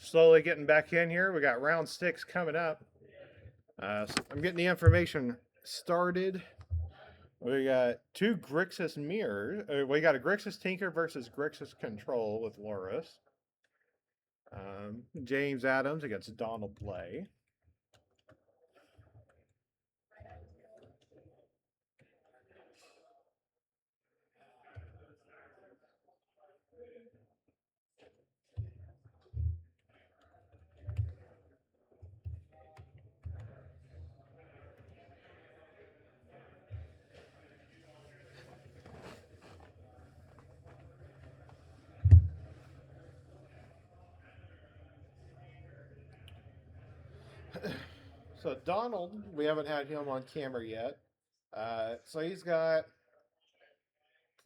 Slowly getting back in here. We got round 6 coming up. So I'm getting the information started. We got two Grixis mirrors. We got a Grixis Tinker versus Grixis Control with Loris. James Adams against Donald Blay. So Donald, we haven't had him on camera yet. So he's got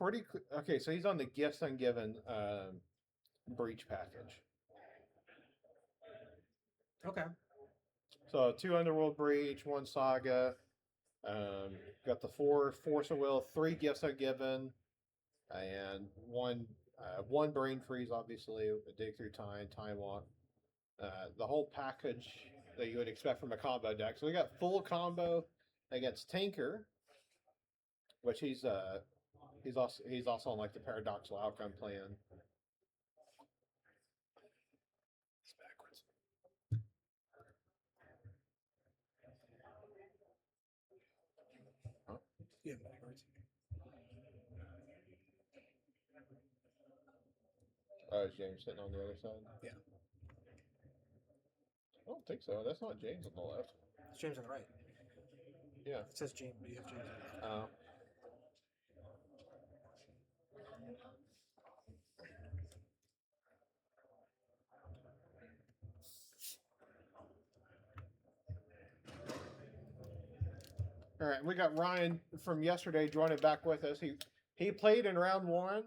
okay. So he's on the Gifts Ungiven breach package. Okay. So 2 Underworld Breach, 1 Saga. Got the 4 Force of Will, 3 Gifts Ungiven, and one Brain Freeze, obviously, a Dig Through Time, Time Walk. The whole package that you would expect from a combo deck. So we got full combo against Tinker, which he's also on like the Paradoxical Outcome plan. It's backwards. Huh? Yeah, backwards. Oh, is James sitting on the other side? Yeah. I don't think so. That's not James on the left. It's James on the right. Yeah. It says James, but you have James on the left. Oh. All right, we got Ryan from yesterday joining back with us. He played in round 1.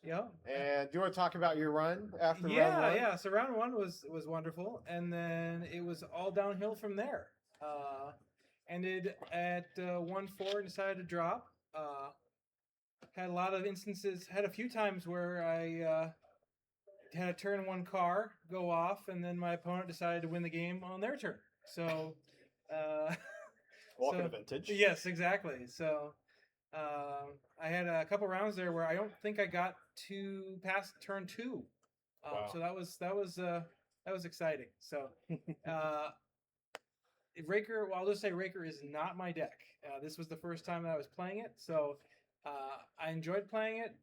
Yeah. And do you want to talk about your run after round 1? Yeah. So round 1 was wonderful, and then it was all downhill from there. Ended at 1-4 and decided to drop. Had a lot of instances. Had a few times where I had a turn 1 car go off, and then my opponent decided to win the game on their turn. So. Walking a vintage. Yes, exactly. So I had a couple rounds there where I don't think I got to past turn 2. Wow. So that was exciting. So Raker, well, I'll just say Raker is not my deck. This was the first time that I was playing it, so I enjoyed playing it.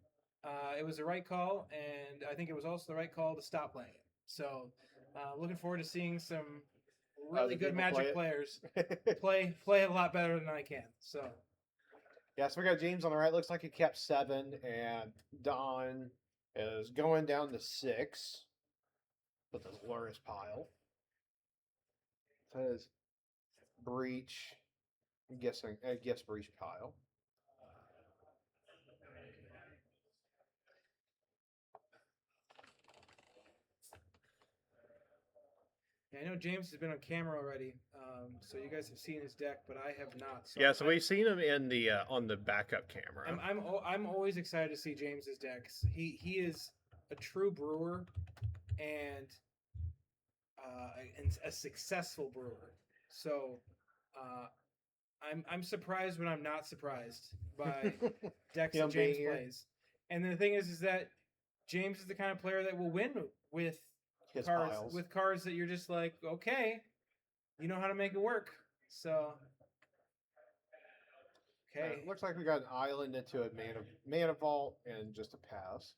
It was the right call, and I think it was also the right call to stop playing it. So looking forward to seeing some really good Magic players play it a lot better than I can. So yeah, so we got James on the right. Looks like he kept 7, and Don is going down to 6 with his Loris pile. That is Breach, Gifts Breach pile. Yeah, I know James has been on camera already, so you guys have seen his deck, but I have not. So we've seen him in the on the backup camera. I'm always excited to see James's decks. He is a true brewer, and a successful brewer. So I'm surprised when I'm not surprised by decks that James plays. And the thing is that James is the kind of player that will win with his cards piles. With cards that you're just like, okay, you know how to make it work. So okay, looks like we got an island into a mana vault and just a pass.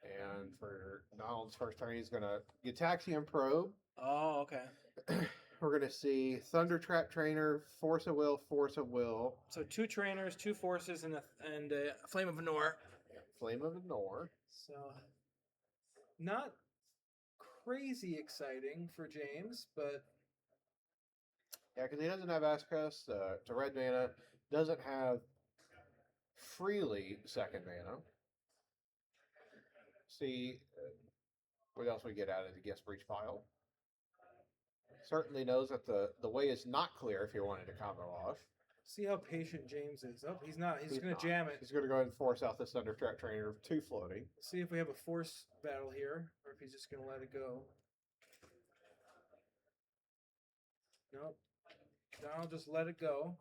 And for Donald's first turn, he's gonna Gitaxian Probe. Oh, okay. We're gonna see Thunder Trap Trainer, Force of Will, Force of Will. So 2 trainers, 2 forces, and a Flame of Venor. Yeah, Flame of Venor. So not crazy exciting for James, but yeah, because he doesn't have access to red mana, doesn't have freely second mana. See what else we get out of the Gifts Breach pile. Certainly knows that the way is not clear if he wanted to combo off. See how patient James is. Oh, he's not. He's going to jam it. He's going to go ahead and force out this Thunder Trap Trainer 2 floating. See if we have a force battle here, or if he's just going to let it go. Nope. Donald just let it go.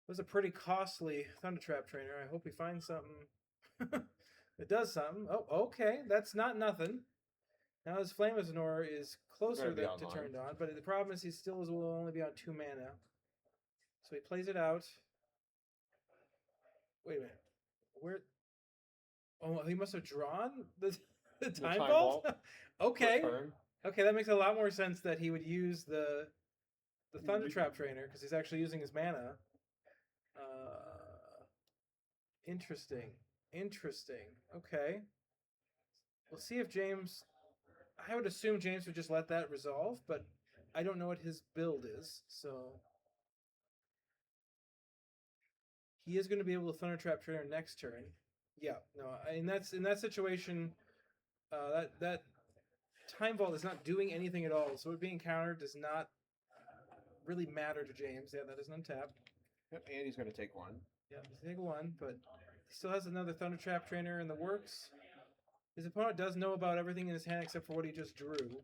It was a pretty costly Thunder Trap trainer. I hope we find something that does something. Oh, okay. That's not nothing. Now his Flame Ignore is closer to turned on, but the problem is he still will only be on 2 mana. So he plays it out. Wait a minute. Where? Oh, he must have drawn the time vault? Okay. Okay, that makes a lot more sense that he would use the Thunder Trap trainer because he's actually using his mana. Interesting. Interesting. Okay. We'll see if James. I would assume James would just let that resolve, but I don't know what his build is, so he is going to be able to Thunder Trap trainer next turn. Yeah, no, in that situation, that Time Vault is not doing anything at all, so it being countered does not really matter to James. Yeah, that is untapped. Yep, and he's going to take one. Yeah, he's take one, but he still has another Thunder Trap trainer in the works. His opponent does know about everything in his hand except for what he just drew.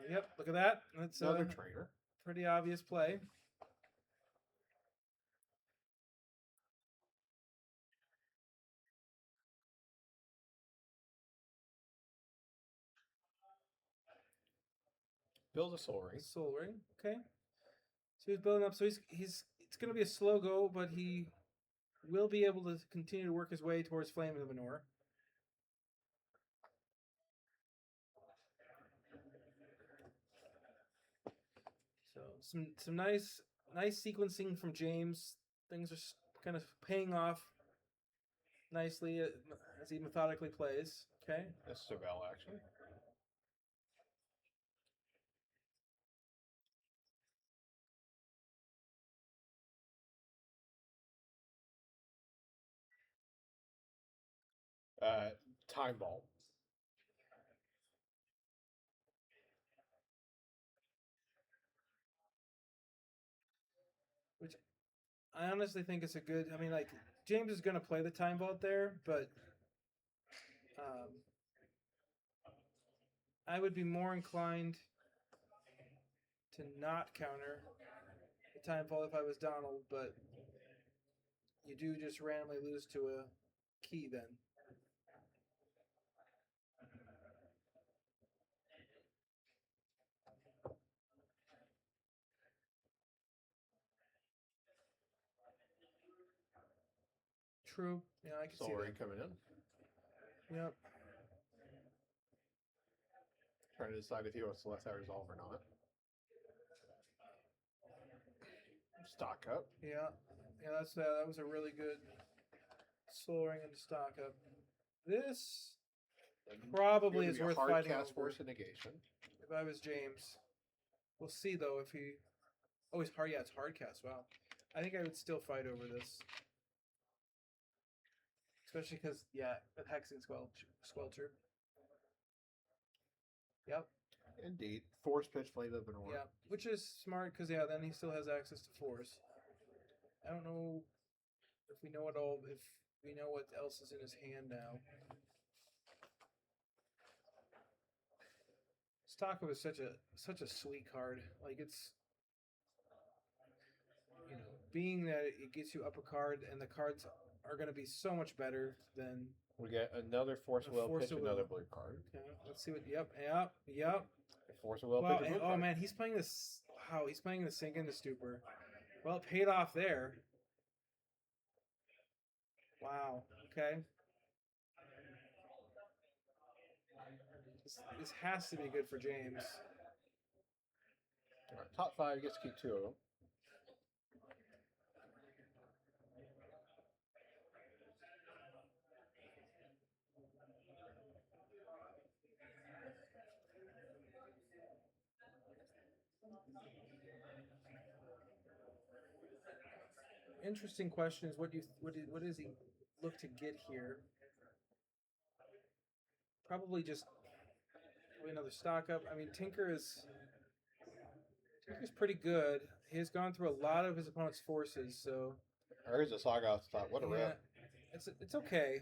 Yep, look at that. That's another trainer. Pretty obvious play. Build a Soul Ring. Soul Ring, okay. So he's building up. So he's it's going to be a slow go, but he will be able to continue to work his way towards Flame of the Manor. So some nice sequencing from James. Things are kind of paying off nicely as he methodically plays. Okay. That's Surveil action. Time Vault. Which I honestly think it's a good. I mean, like James is going to play the Time Vault there, but I would be more inclined to not counter the Time Vault if I was Donald, but you do just randomly lose to a key then. True. Yeah, I can see that. Coming in. Yep. Trying to decide if he wants to let that resolve or not. Stock up. Yeah. Yeah, that was a really good Soul Ring into stock up. This probably is worth fighting over. Force negation. If I was James. We'll see though if he. Oh, he's hard. Yeah, it's hard cast. Wow. I think I would still fight over this. Especially because, yeah, with Hexing Squelcher. Yep. Indeed. Force Pitch, Flame of Manor. Yeah, which is smart because, yeah, then he still has access to Force. I don't know if we know if we know what else is in his hand now. Stocko is such a sweet card. Like, it's, you know, being that it gets you up a card and the cards are going to be so much better than... We get another Force of Will, pitch another blue card. Okay, let's see what... Yep. Force of Will, wow, pitch a blue oh card. man, he's playing this... Wow, he's playing the Sink into Stupor. Well, it paid off there. Wow, okay. This has to be good for James. All right, top 5 gets to keep 2 of them. Interesting question is what does he look to get here? Probably just another stock up. I mean, Tinker's pretty good. He's gone through a lot of his opponent's forces, so. There's a Saga off the top. What a rip! It's okay.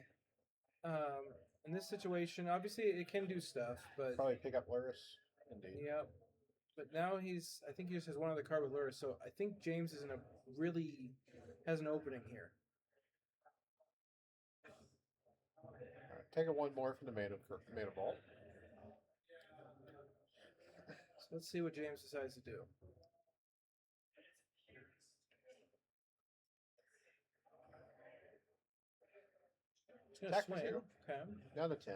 In this situation, obviously it can do stuff, but probably pick up Luris. Indeed. Yep. But now I think he just has one other card with lure, so I think James is in a really has an opening here. All right, take one more from the mana vault. So let's see what James decides to do. He's gonna Attack for swing. 2. Okay. Down to 10.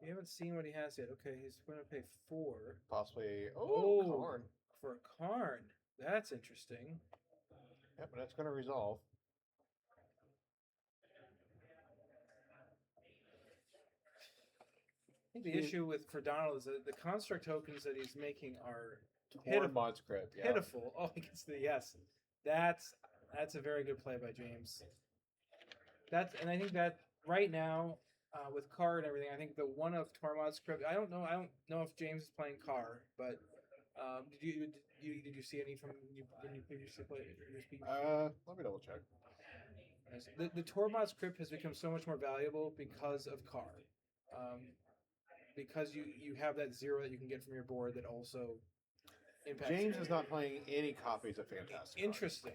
We haven't seen what he has yet. Okay, he's going to pay 4. Possibly. Oh, Karn. For a Karn. That's interesting. Yep, but that's going to resolve. I think the issue for Donald is that the construct tokens that he's making are Tormod's Crypt. Yeah. pitiful. Oh, he gets the yes. That's a very good play by James. And I think that right now with Carr and everything, I think the one of Tormod's Crypt. I don't know if James is playing Carr, but did you see any from when you previously played? Let me double check. The Tormod's Crypt has become so much more valuable because of Carr. Because you have that 0 that you can get from your board that also impacts. James is not playing any copies of Fantastic. Interesting.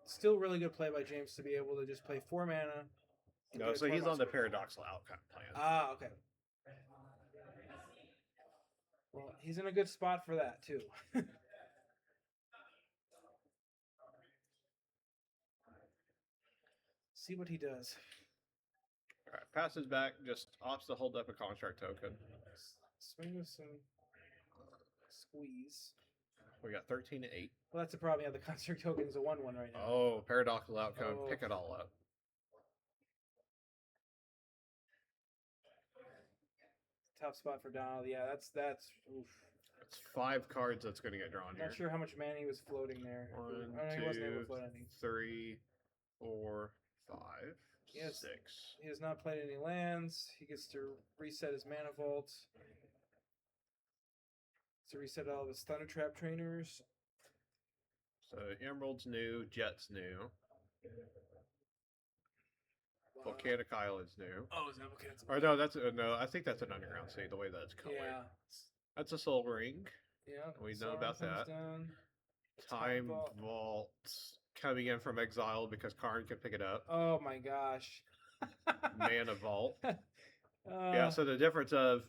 Still really good play by James to be able to just play 4 mana. No, so he's on the paradoxical outcome plan. Ah, okay. Well, he's in a good spot for that too. See what he does. All right, passes back, just opts to hold up a construct token. Swing with some squeeze. We got 13 to 8. Well, that's the problem. Yeah, the construct token is a 1/1 right now. Oh, paradoxical outcome. Oh. Pick it all up. Tough spot for Donald. Yeah, that's oof. It's 5 cards that's going to get drawn here. Not sure how much mana he was floating there. 1, he wasn't able to 2, float any. 3, 4, 5, Yes. 6. He has not played any lands. He gets to reset his mana vault. To reset all of his Thunder Trap trainers. So Emerald's new, Jet's new. Volcanic Island's new. Oh, is that Volcanic? Or no, no, I think that's an Underground Sea, the way that it's colored. Yeah. That's a Soul Ring. Yeah. We know Sauron about comes that. down. Time Vault coming in from exile because Karn can pick it up. Oh my gosh. Mana Vault. Yeah, so the difference of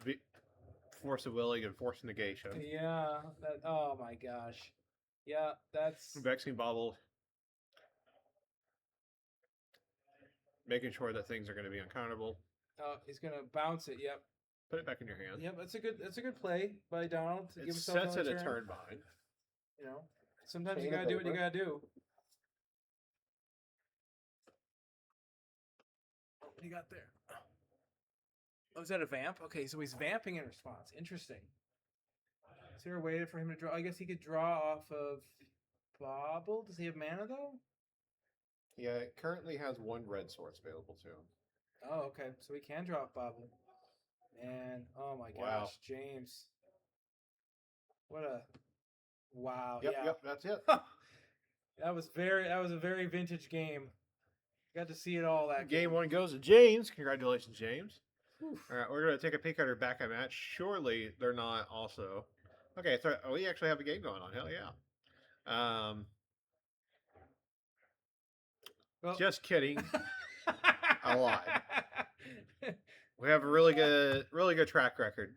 Force of Willing and Force Negation. Yeah. Oh my gosh. Yeah, that's Vexing Bauble. Making sure that things are going to be uncounterable. Oh, he's gonna bounce it. Yep. Put it back in your hand. Yep. That's a good play by Donald to give It himself sets it another a turn behind. You know, sometimes Chain you gotta of do what you Vapor. gotta do. What do you got there? Oh, is that a vamp? Okay, so he's vamping in response. Interesting. Is there a way for him to draw? I guess he could draw off of Bauble. Does he have mana though? Yeah, it currently has 1 red source available to him. Oh, okay. So he can draw off Bauble. Man, oh my gosh, Wow. James. What a wow. Yep, yeah. yep, that's it. That was a very vintage game. Got to see it all that Game 1 goes to James. Congratulations, James. Whew. All right, we're going to take a peek at our backup match. Surely they're not also. Okay, so we actually have a game going on. Hell yeah. Well, Just kidding. I lied. We have a really good track record.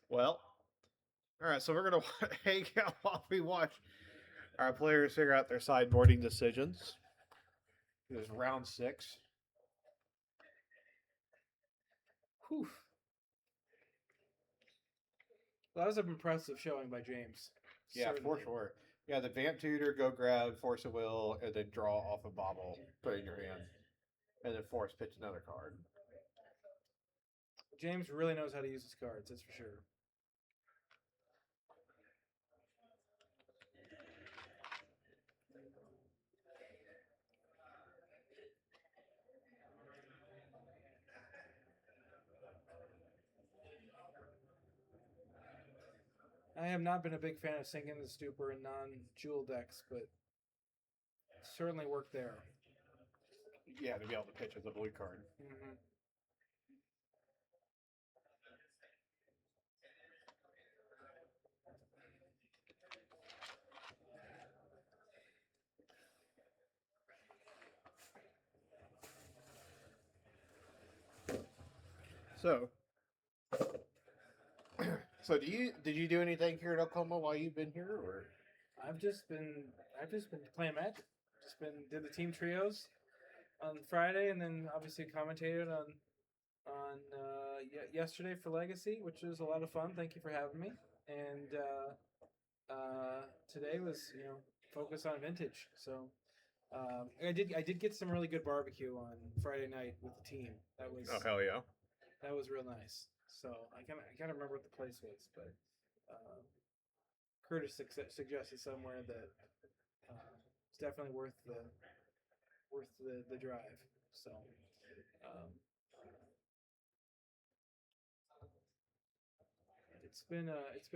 Well, all right, so we're going to hang out while we watch our players figure out their sideboarding decisions. This is round 6. Whew. That was an impressive showing by James. Yeah, for Certainly. sure. Yeah, the Vamp Tutor, go grab Force of Will, and then draw off a Bauble, put it in your hand, and then Force pitch another card. James really knows how to use his cards, that's for sure. I have not been a big fan of sinking the stupor in non-jewel decks, but certainly worked there. Yeah, to be able to pitch as a blue card. Mm-hmm. So, so did you do anything here in Oklahoma while you've been here, or? I've just been playing Magic. Just been did the team trios on Friday, and then obviously commentated on yesterday for Legacy, which was a lot of fun. Thank you for having me. And today was focus on Vintage. So I did get some really good barbecue on Friday night with the team. Oh hell yeah! That was real nice. So I kind of remember what the place was, but Curtis suggested somewhere that it's definitely worth the drive. So um, it's been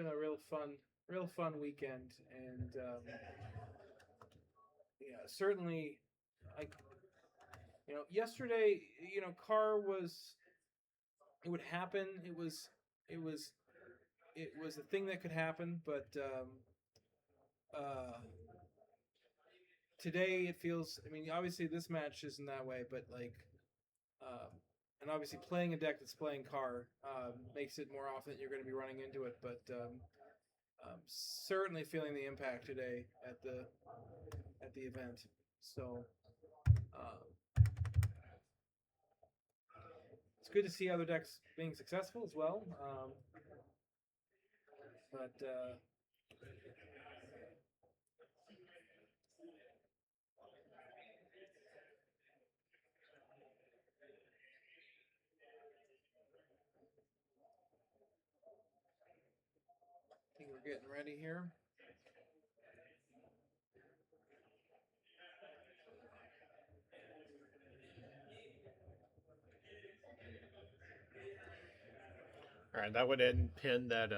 a real fun weekend, and yeah, certainly I yesterday Carr was it would happen. It was it was a thing that could happen, but today it feels. I mean, obviously this match isn't that way, but like, and obviously playing a deck that's playing Carr makes it more often that you're going to be running into it. But certainly feeling the impact today at the event. So it's good to see other decks being successful as well. But I think we're getting ready here. All right, that would end pin that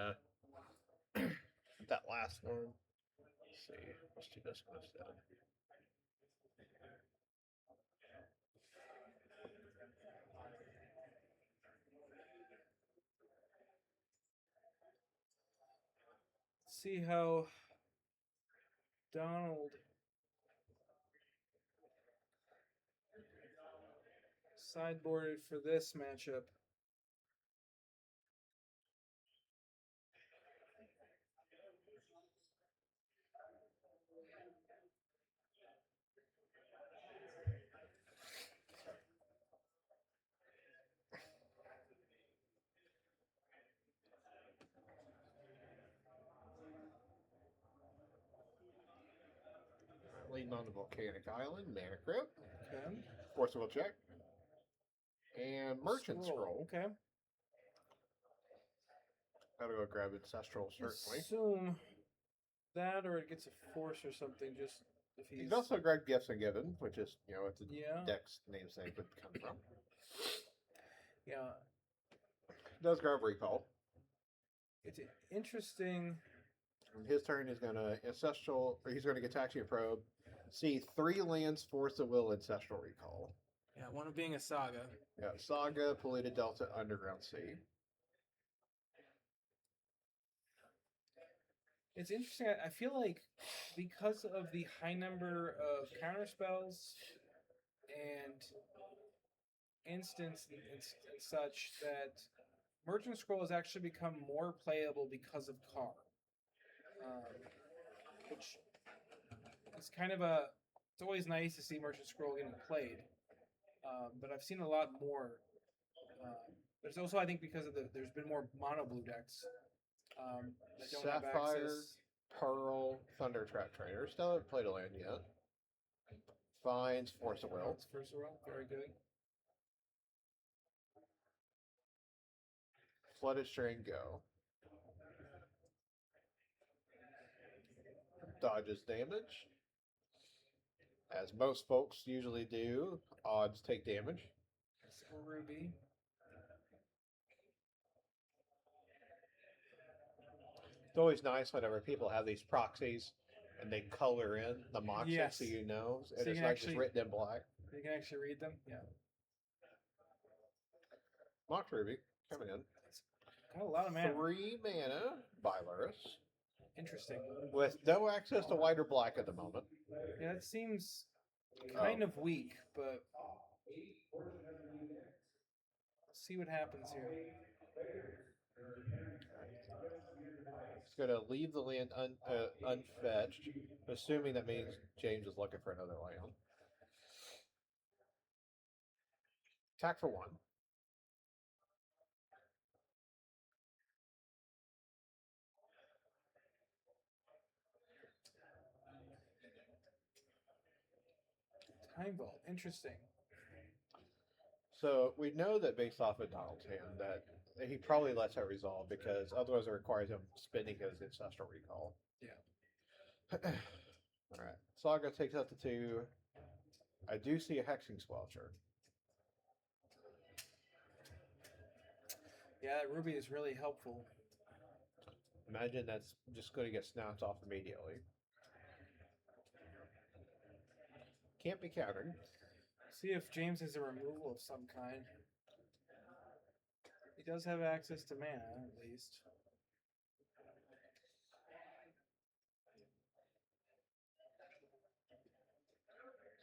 that last one. Let's see. Let's do this one instead. See how Donald sideboarded for this matchup. Leading on the Volcanic Island, Mana Crypt, Okay. Forcible Check, and Merchant Scroll. Okay. Gotta go grab Ancestral, certainly. Assume that, or it gets a force or something. Just if he's. He's also grabbed Gifts and Given, which is, what the Yeah. deck's namesake would come from. Yeah. Does grab Recall. It's interesting. On his turn, he's going to Ancestral, or he's going to Gataxian Probe, see 3 lands, Force of Will, Ancestral Recall. Yeah, one of being a saga. Yeah, Saga, Polluted Delta, Underground Sea. It's interesting. I feel like because of the high number of counter spells and instants and such, that Merchant Scroll has actually become more playable because of Carr. Which is kind of a. It's always nice to see Merchant Scroll getting played, but I've seen a lot more. There's also, I think, because of there's been more mono blue decks that don't have Sapphire, access. Pearl, Thunder Trap Trainer. Still haven't played a land yet. Finds Force of Will. Force of Will, very good. Flooded Strain, go. Dodges damage. As most folks usually do, odds take damage. Ruby. It's always nice whenever people have these proxies and they color in the moxes Yes. so you know. So And you it's can not actually- just written in black. You can actually read them. Yeah. Mox Ruby coming in. Got a lot of mana. 3 mana, Bylurus, Interesting. with no access to white or black at the moment. Yeah, it seems kind of weak, but let's see what happens here. It's going to leave the land unfetched, assuming that means James is looking for another land. Attack for 1. Time Vault. Interesting. So we know that based off of Donald's hand that he probably lets that resolve because otherwise it requires him spending his ancestral recall. Yeah. All right. Saga takes out the 2. I do see a Hexing Squelcher. Yeah, that Ruby is really helpful. Imagine that's just going to get snapped off immediately. Can't be countered. See if James has a removal of some kind. He does have access to mana, at least.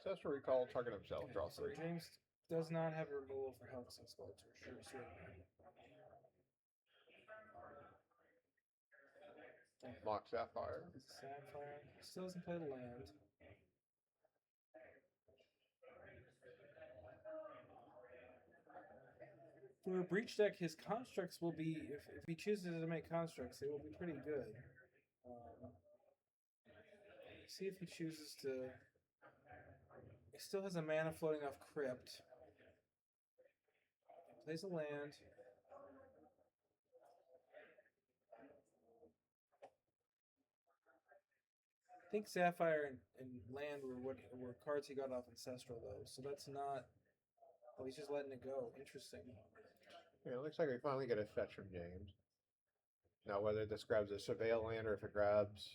Ancestral recall, target himself, draw So 3. James does not have a removal for Hexing Sculptor. Sure. Mock Sapphire. Sapphire. Still doesn't play the land. For a breach deck, his constructs will be, if he chooses to make constructs, they will be pretty good. See if he chooses to. He still has a mana floating off Crypt. Plays a land. I think Sapphire and land were cards he got off Ancestral though, so that's not. Oh, he's just letting it go. Interesting. Yeah, it looks like we finally get a fetch from James. Now, whether this grabs a Surveil land or if it grabs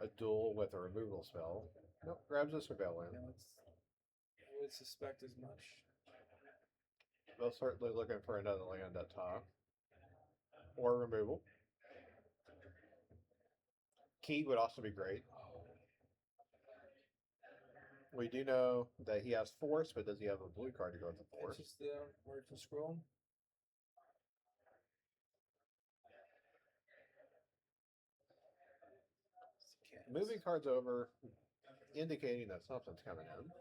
a duel with a removal spell. Nope, grabs a Surveil land. Yeah, I would suspect as much. They're certainly looking for another land at top. Or removal. Key would also be great. We do know that he has Force, but does he have a blue card to go with the Force? It's just the Martian Scroll. Moving cards over, indicating that something's coming in.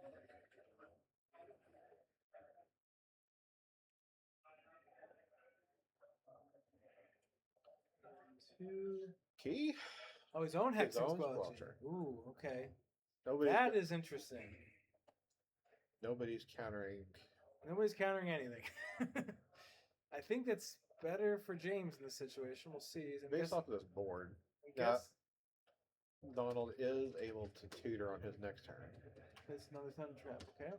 Two. Key? Oh, his own His Hexing own Squelcher. Squelcher. Ooh, okay. That That is interesting. Nobody's countering. Nobody's countering anything. I think that's better for James in this situation. We'll see. Based off of this board, guess Donald is able to tutor on his next turn. it's another Thunder Trap. Okay.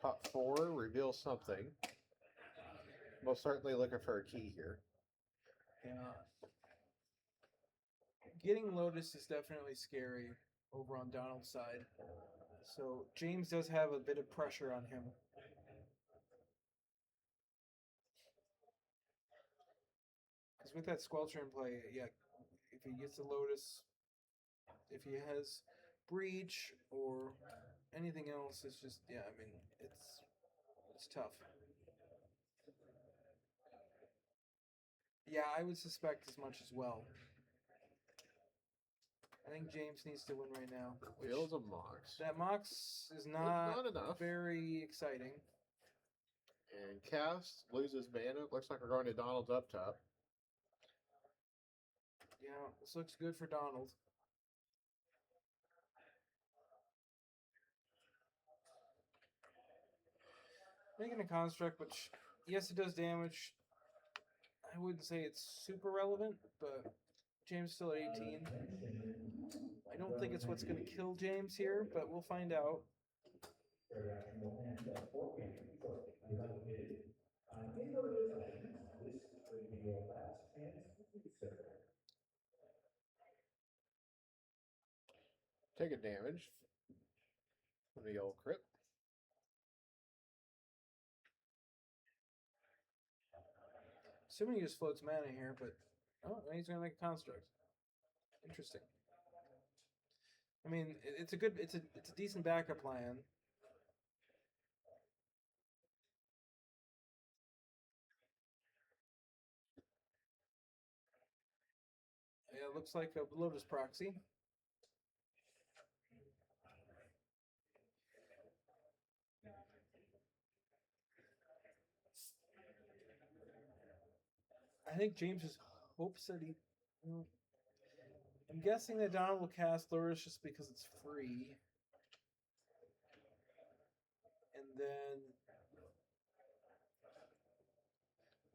Top 4 reveals something. Most certainly looking for a key here. Yeah. Getting Lotus is definitely scary over on Donald's side. So James does have a bit of pressure on him. Because with that Squelcher in play, yeah, if he gets the Lotus, if he has Breach or anything else, it's just, yeah, I mean, it's tough. Yeah, I would suspect as much as well. I think James needs to win right now. Feels a Mox. That Mox is not enough. very exciting. And Cast loses mana. Looks like we're going to Donald's up top. Yeah, this looks good for Donald. Making a construct, which, yes, it does damage. I wouldn't say it's super relevant, but James is still at 18. I don't think it's what's going to kill James here, but we'll find out. Take a damage from the old crit. Assuming he just floats mana here, but he's gonna make a construct. Interesting. I mean, it's a decent backup plan. Yeah, it looks like a Lotus Proxy. I think James just hopes that he. I'm guessing that Donald will cast Lotus just because it's free. And then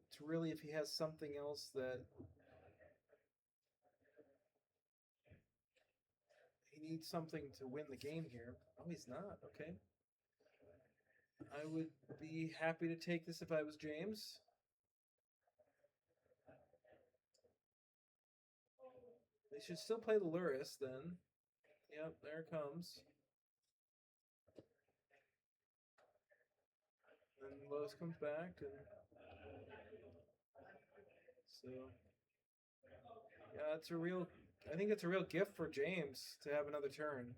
it's really if he has something else that he needs something to win the game here. Oh, he's not. Okay. I would be happy to take this if I was James. They should still play the Luris then. Yep, there it comes. Then Lotus comes back, and so yeah, it's a real. I think it's a real gift for James to have another turn.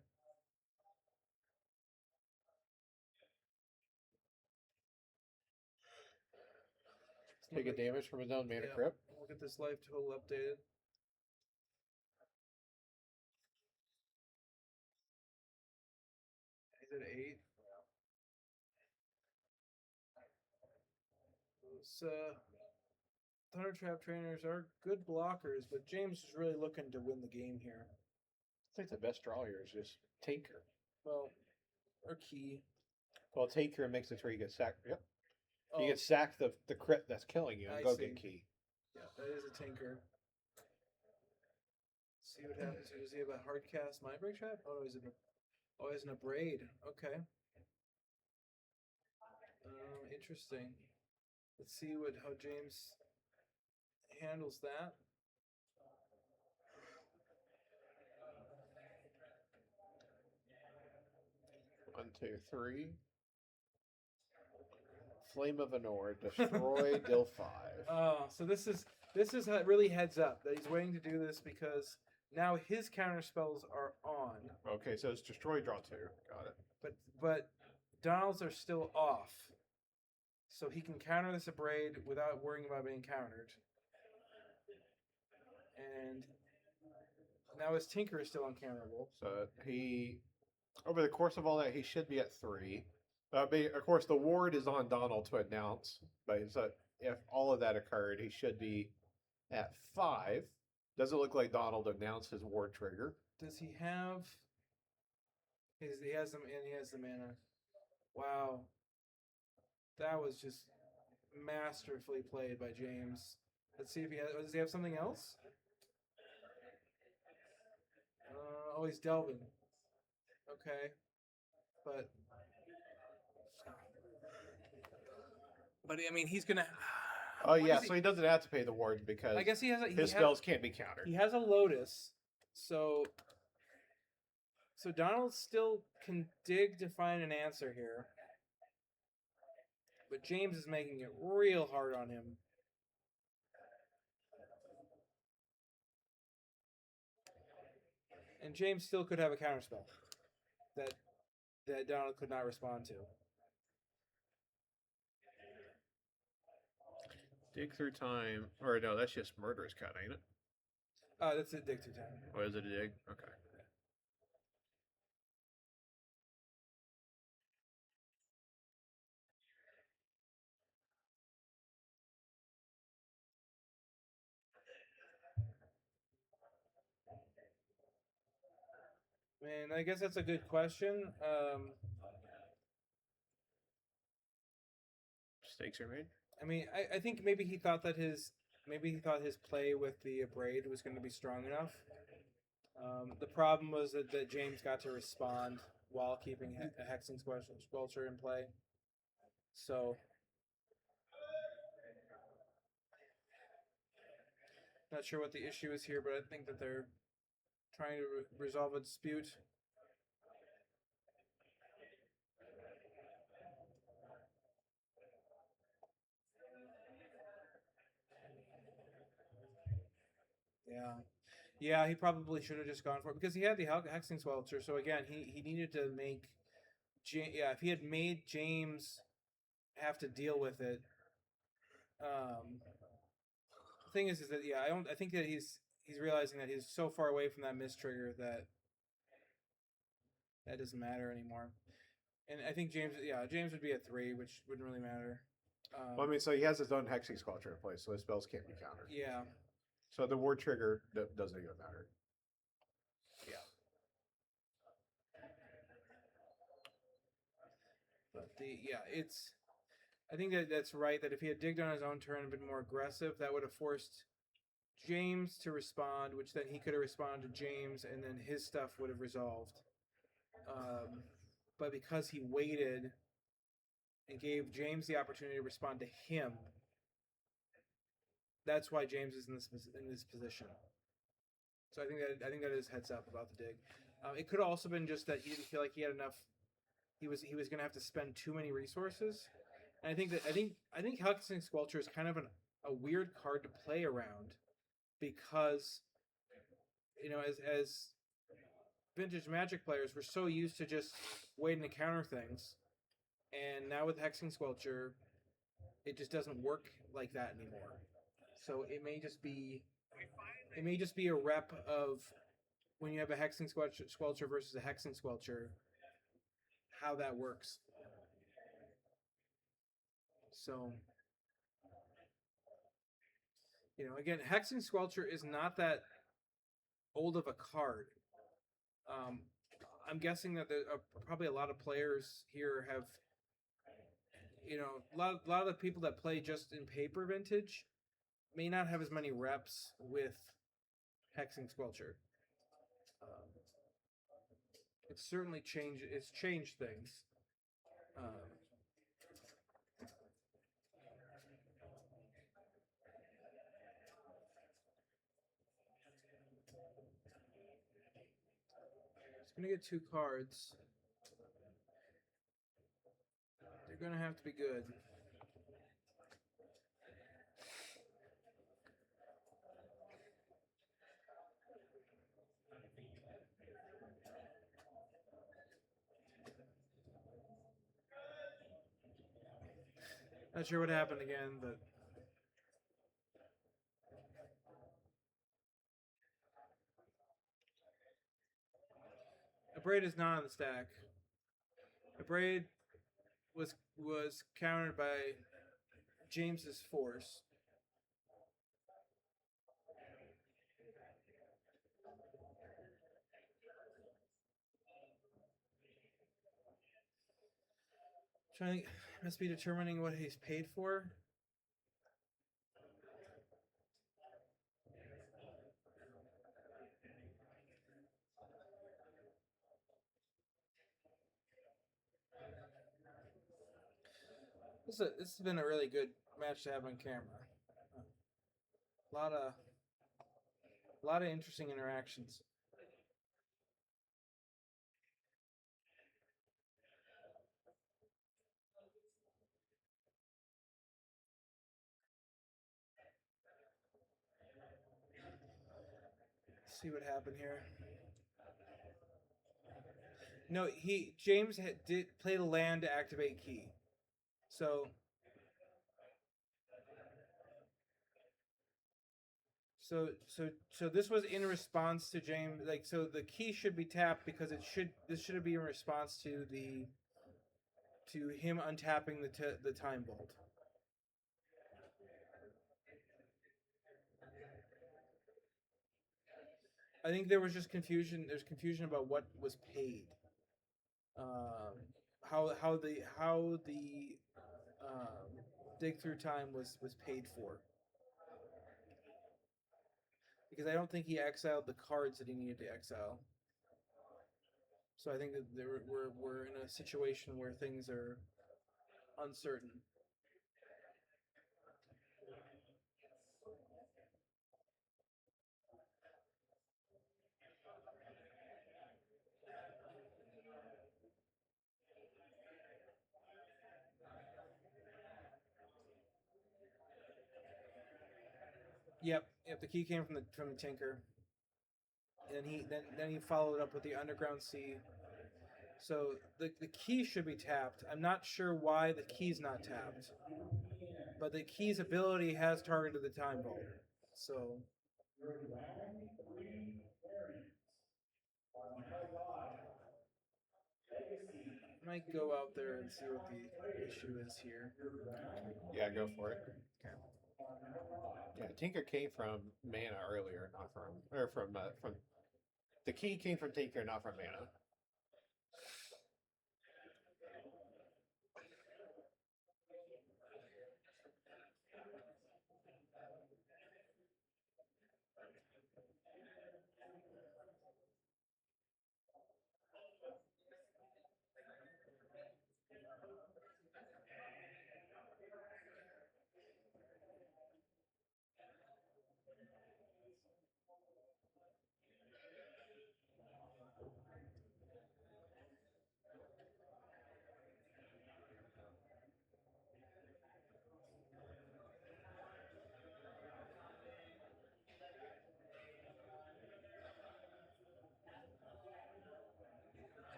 Take a damage from his own mana crypt. We'll get this life total updated. He's at 8. Those Thunder Trap trainers are good blockers, but James is really looking to win the game here. I think the best draw here is just Tinker. Well, or Key. Well, Tinker makes it where you get sacked. Yep. You get sacked the crit that's killing you and go get Key. Yeah, that is a Tinker. See what happens here. Does he have a hard cast Mindbreak Trap? Oh, he's in a braid. Okay. Interesting. Let's see how James handles that. One, two, three. Flame of Anor, destroy, deal 5. Oh, so this is really heads up that he's waiting to do this because now his counter spells are on. Okay, so it's destroy, draw 2. Got it. But Donald's are still off, so he can counter this Abrade without worrying about being countered. And now his Tinker is still uncounterable. So he, over the course of all that, he should be at 3. Of course, the ward is on Donald to announce, but so if all of that occurred, he should be at 5. Doesn't look like Donald announced his ward trigger. Does he have? He has them, and he has the mana. Wow, that was just masterfully played by James. Let's see if he has. Does he have something else? Oh, he's delving. Okay, but I mean, he's gonna. Oh yeah, so he doesn't have to pay the ward because I guess he has his spells can't be countered. He has a Lotus, so Donald still can dig to find an answer here, but James is making it real hard on him. And James still could have a counterspell that Donald could not respond to. Dig through time, or no, that's just murderous cut, ain't it? That's a dig through time. Oh, is it a dig? Okay. Man, I guess that's a good question. Stakes are made. I mean, I think maybe he thought his play with the Abrade was going to be strong enough. The problem was that James got to respond while keeping a Hexing Squelcher in play. So Not sure what the issue is here, but I think that they're trying to resolve a dispute. Yeah. Yeah, he probably should have just gone for it because he had the Hexing Swelter. So again, he needed to make. Yeah, if he had made James have to deal with it, the thing is that yeah, I think that he's realizing that he's so far away from that miss trigger that that doesn't matter anymore. And I think James would be a 3, which wouldn't really matter. Well, I mean, so he has his own Hexing Sculpture in place, so his spells can't be countered. Yeah, So the ward trigger doesn't even matter. yeah. But it's. I think that that's right. That if he had digged on his own turn and been more aggressive, that would have forced James to respond, which then he could have responded to James, and then his stuff would have resolved. But because he waited and gave James the opportunity to respond to him, that's why James is in this position. So I think that is heads up about the dig. It could have also been just that he didn't feel like he had enough. He was going to have to spend too many resources. And I think Hexing Squelcher is kind of a weird card to play around because as vintage Magic players, we're so used to just waiting to counter things, and now with Hexing Squelcher, it just doesn't work like that anymore. So it may just be a rep of when you have a Hexing Squelcher versus a Hexing Squelcher, how that works. So, again, Hexing Squelcher is not that old of a card. I'm guessing that there are probably a lot of players here have, a lot of the people that play just in paper vintage may not have as many reps with Hexing Squelcher. It's certainly changed. It's changed things. It's gonna get 2 cards. They're gonna have to be good. Not sure what happened again, but a braid is not on the stack. A braid was countered by James's force. Trying must be determining what he's paid for. This has been a really good match to have on camera. A lot of interesting interactions. Let's see what happened here. No, James did play the land to activate key. So this was in response to James. Like, so the key should be tapped because this should be in response to him untapping the time bolt. I think there was just confusion. There's confusion about what was paid. How the dig through time was paid for. Because I don't think he exiled the cards that he needed to exile. So I think that we're in a situation where things are uncertain. Yep. The key came from the Tinker, and then he followed up with the Underground Sea. So the key should be tapped. I'm not sure why the key's not tapped, but the key's ability has targeted the Time Vault. So I might go out there and see what the issue is here. Yeah, go for it. Okay. Yeah, Tinker came from mana earlier, not from the key came from Tinker, not from mana.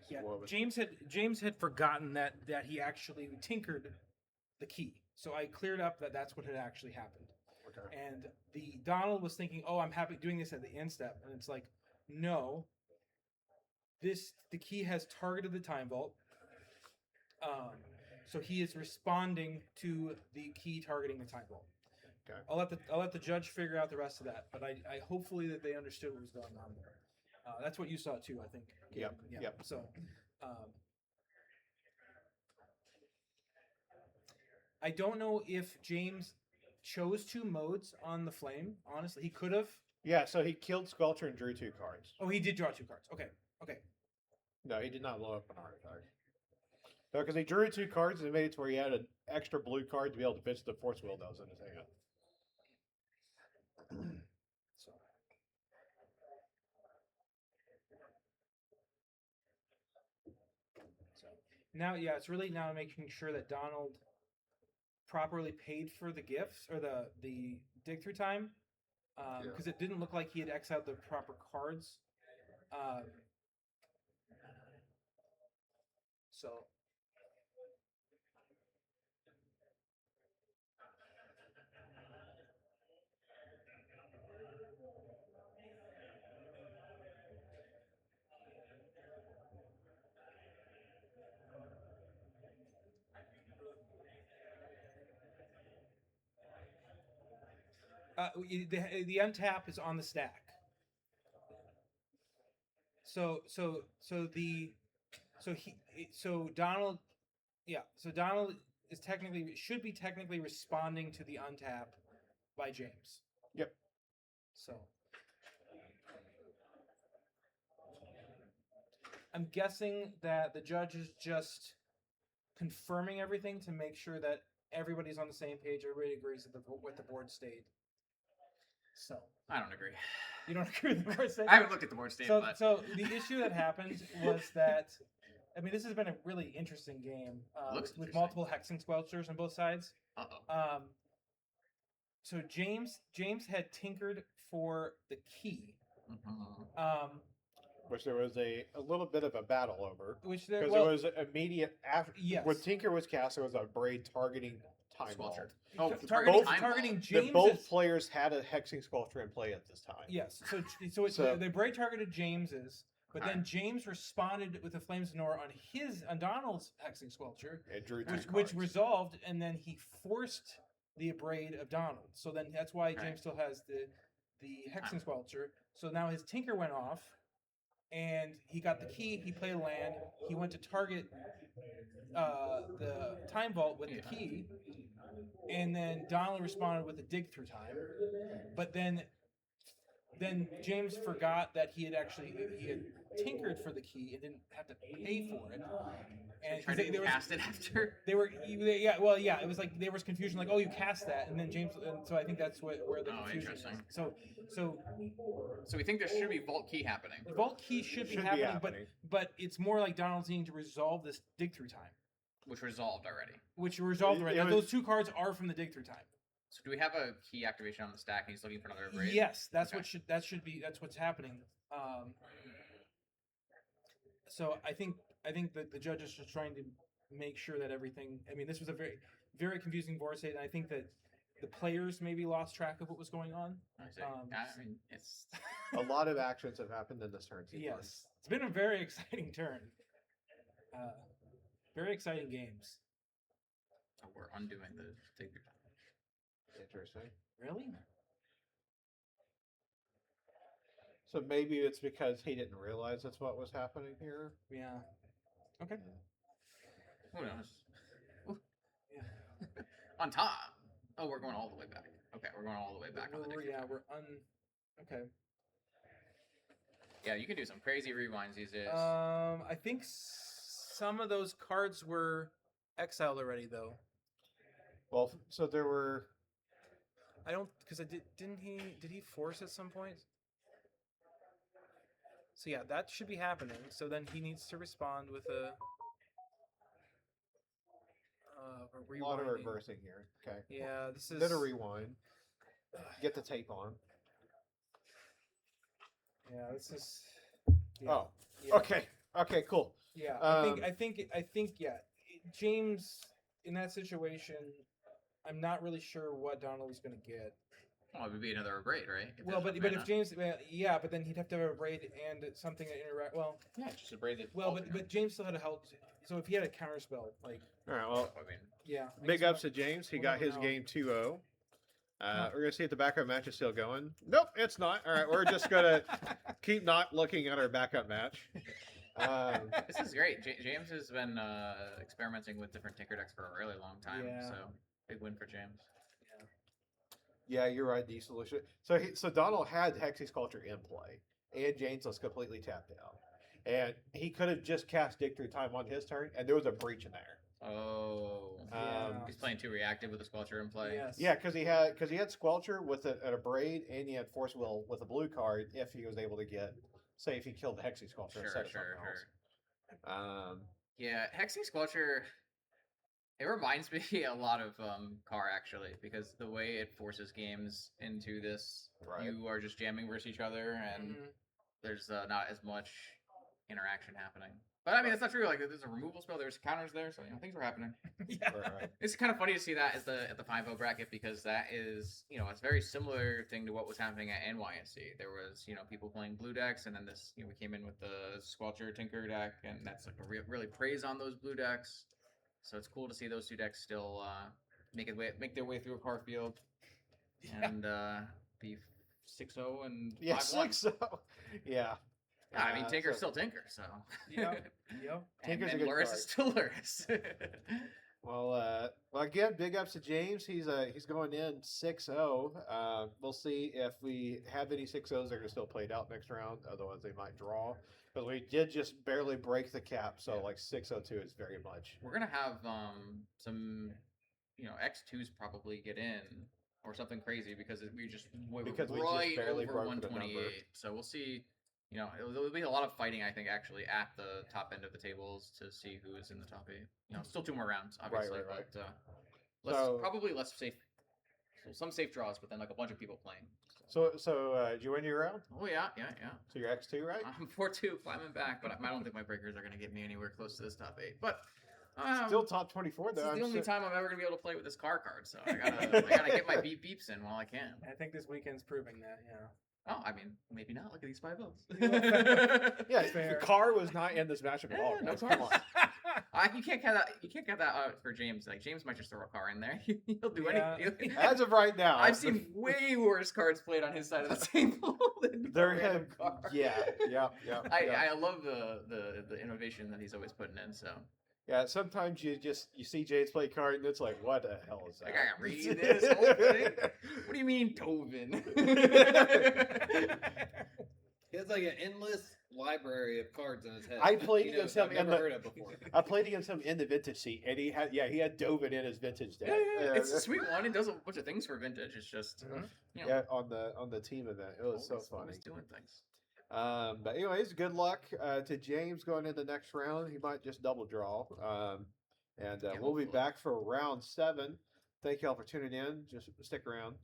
Yeah, What was- James had forgotten that he actually tinkered the key. So I cleared up that that's what had actually happened. Okay. And the Donald was thinking, "Oh, I'm happy doing this at the end step," and it's like, no. The key has targeted the Time Vault. So he is responding to the key targeting the Time Vault. Okay. I'll let the judge figure out the rest of that, but I hopefully that they understood what was going on there. That's what you saw too, I think. Yep. Yeah. Yep. So, I don't know if James chose 2 modes on the flame. Honestly, he could have. Yeah, so he killed Squelcher and drew 2 cards. Oh, he did draw 2 cards. Okay. No, he did not blow up an artifact. No, because he drew 2 cards and it made it to where he had an extra blue card to be able to pitch the Force Will Does in his hand. So. Now, yeah, it's really now making sure that Donald properly paid for the gifts or the dig through time, because it didn't look like he had X'd out the proper cards. So. The untap is on the stack. So Donald, yeah. So Donald is should be technically responding to the untap by James. Yep. So I'm guessing that the judge is just confirming everything to make sure that everybody's on the same page. Everybody agrees with the board state. So I don't agree. You don't agree with the board state? I haven't looked at the board state, but So the issue that happened was that, I mean, this has been a really interesting game with multiple hexing squelchers on both sides. Uh-oh. So James had tinkered for the key. Mm-hmm. Which there was a little bit of a battle over. Which there Because it was immediate after. Yes. When Tinker was cast, there was a braid targeting Time Vault. Squelcher. Oh, targeting That James. both players had a hexing sculpture in play at this time. Yes. So the braid targeted James's, but then Alright. James responded with the Flames of Nor on Donald's hexing sculpture, It drew 2 which cards. resolved, and then he forced the abrade of Donald. So then that's why James Right. still has the hexing squelcher. So now his tinker went off, and he got the key. He played a land. He went to target the time vault with the key, and then Donald responded with a dig through time. But then James forgot that he had tinkered for the key and didn't have to pay for it. And Tried to cast it after. It was like there was confusion, like, oh, you cast that, and then James, and so I think that's where the confusion is. So we think there should be vault key happening. The vault key should be happening, but it's more like Donald's needing to resolve this dig through time, which resolved already. Now, those 2 cards are from the dig through time. So do we have a key activation on the stack and he's looking for another abrade? Yes, that's what's happening. So I think that the judge is just trying to make sure that everything. I mean, this was a very, very confusing board state, and I think that the players maybe lost track of what was going on. I see. I mean, it's A lot of actions have happened in this turn. Yes, it's been a very exciting turn. Very exciting games. So we're undoing the take your time. Interesting. Really? So maybe it's because he didn't realize that's what was happening here. Yeah. Okay. Who knows? Ooh. Yeah. On top. Oh, we're going all the way back. Okay, we're going all the way back. Okay. Yeah, you can do some crazy rewinds these days. I think some of those cards were exiled already, though. Well, so there were. I don't, because did he force at some point? So yeah, that should be happening. So then he needs to respond with a A lot of reversing here. Okay. Yeah, this is. Then a rewind. Get the tape on. Yeah, this is. Yeah. Oh. Yeah. Okay. Cool. Yeah, I think yeah. James in that situation, I'm not really sure what Donald was going to get. Well, it would be another abrade, right? But if James, but then he'd have to have a abrade and something to interact. Well, yeah, just abrade it. Well, but James still had a help. So if he had a counter spell, like. All right. Well, I mean, yeah. Big ups to James. He got his game 2-0. We're gonna see if the backup match is still going. Nope, it's not. All right, we're just gonna keep not looking at our backup match. This is great. James has been experimenting with different tinker decks for a really long time. Yeah. So big win for James. Yeah, you're right. The solution. So Donald had Hexy's Culture in play, and James was completely tapped out, and he could have just cast Dig Through Time on his turn, and there was a breach in there. Oh, he's playing too reactive with the Squelcher in play. Yes. Yeah, because he had Squelcher with an abrade, and he had Force Will with a blue card if he was able to get, say, if he killed the Hexy Squelcher instead of something else. Yeah, Hexy Squelcher. It reminds me a lot of Car, actually, because the way it forces games into this, you are just jamming versus each other, and there's not as much interaction happening. But I mean, it's not true. Like, there's a removal spell, there's counters there, so things were happening. Yeah. Right. It's kind of funny to see that at the 5-0 bracket, because that is, it's a very similar thing to what was happening at NYSC. There was, people playing blue decks, and then this, we came in with the Squelcher Tinker deck, and that's like a really praise on those blue decks. So it's cool to see those two decks still make their way through a car field and be 6-0 and 5-1. 6-0. Yeah. I mean, Tinker's still Tinker, so. Yep. Tinker's and a good Luris card. is still Luris. Well, again, big ups to James. He's going in 6-0. We'll see if we have any 6-0s that are going to still play it out next round. Otherwise, they might draw. Because we did just barely break the cap, so like 6-0-2 is very much. We're gonna have some, X2s probably get in or something crazy because we just barely over broke 128. the number. So we'll see. There'll be a lot of fighting, I think, actually at the top end of the tables to see who is in the top 8. Still 2 more rounds, obviously, Right. but probably less safe. So some safe draws, but then like a bunch of people playing. So did you win your round? Oh yeah. So you're X2, right? I'm 4-2, climbing back, but I don't think my breakers are going to get me anywhere close to this top 8. But Still top 24 though. This is the only time I'm ever going to be able to play with this car card, so I gotta get my beeps in while I can. I think this weekend's proving that. Yeah. Oh, I mean, maybe not. Look at these 5 votes. Yeah, Fair. the car was not in this matchup at all. Yeah, no guys. car. Come on. You can't count that. You can't count that out for James. Like James might just throw a car in there. He'll do Yeah. anything. As of right now, I've seen way worse cards played on his side of the table than there a have, random car. yeah. I love the innovation that he's always putting in. So Yeah, sometimes you see James play card and it's like, what the hell is that? I gotta read this whole thing. What do you mean, Tovin? He has like an endless library of cards in his head. I played He against knows him I've in never the- heard of before. I played against him in the vintage seat, and he had Dovin in his vintage deck. It's a sweet one. It does a bunch of things for vintage. It's just you know, Yeah, on the team event, it was so funny. always doing things. But anyways, good luck to James going into the next round. He might just double draw. And Yeah, we'll be hopefully. back for round 7. Thank you all for tuning in. Just stick around.